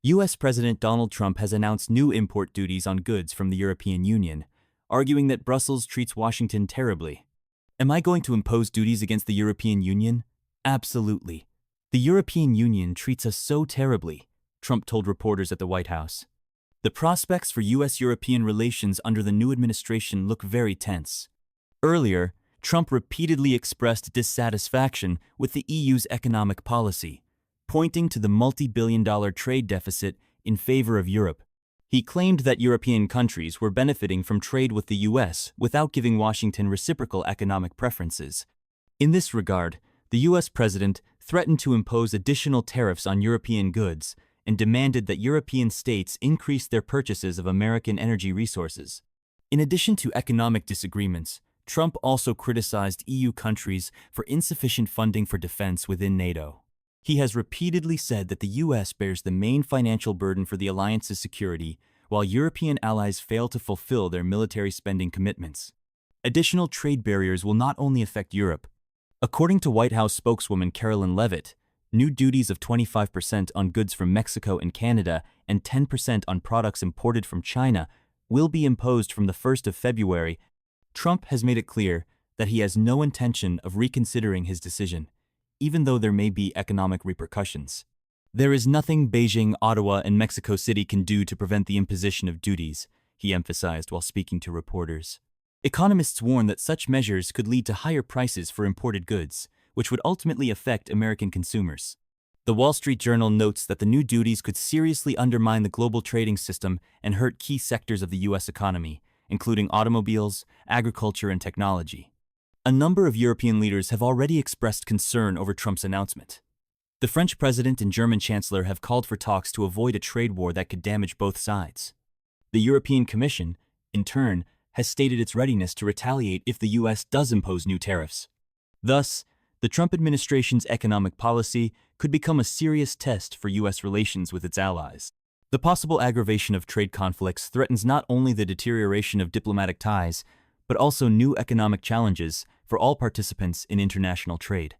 U.S. President Donald Trump has announced new import duties on goods from the European Union, arguing that Brussels treats Washington terribly. Am I going to impose duties against the European Union? Absolutely. The European Union treats us so terribly, Trump told reporters at the White House. The prospects for U.S.-European relations under the new administration look very tense. Earlier, Trump repeatedly expressed dissatisfaction with the EU's economic policy, pointing to the multi-billion-dollar trade deficit in favor of Europe. He claimed that European countries were benefiting from trade with the U.S. without giving Washington reciprocal economic preferences. In this regard, the U.S. president threatened to impose additional tariffs on European goods and demanded that European states increase their purchases of American energy resources. In addition to economic disagreements, Trump also criticized EU countries for insufficient funding for defense within NATO. He has repeatedly said that the U.S. bears the main financial burden for the alliance's security, while European allies fail to fulfill their military spending commitments. Additional trade barriers will not only affect Europe. According to White House spokeswoman Carolyn Leavitt, new duties of 25% on goods from Mexico and Canada and 10% on products imported from China will be imposed from the 1st of February. Trump has made it clear that he has no intention of reconsidering his decision, even though there may be economic repercussions. There is nothing Beijing, Ottawa, and Mexico City can do to prevent the imposition of duties, he emphasized while speaking to reporters. Economists warn that such measures could lead to higher prices for imported goods, which would ultimately affect American consumers. The Wall Street Journal notes that the new duties could seriously undermine the global trading system and hurt key sectors of the U.S. economy, including automobiles, agriculture, and technology. A number of European leaders have already expressed concern over Trump's announcement. The French president and German chancellor have called for talks to avoid a trade war that could damage both sides. The European Commission, in turn, has stated its readiness to retaliate if the U.S. does impose new tariffs. Thus, the Trump administration's economic policy could become a serious test for U.S. relations with its allies. The possible aggravation of trade conflicts threatens not only the deterioration of diplomatic ties, but also new economic challenges for all participants in international trade.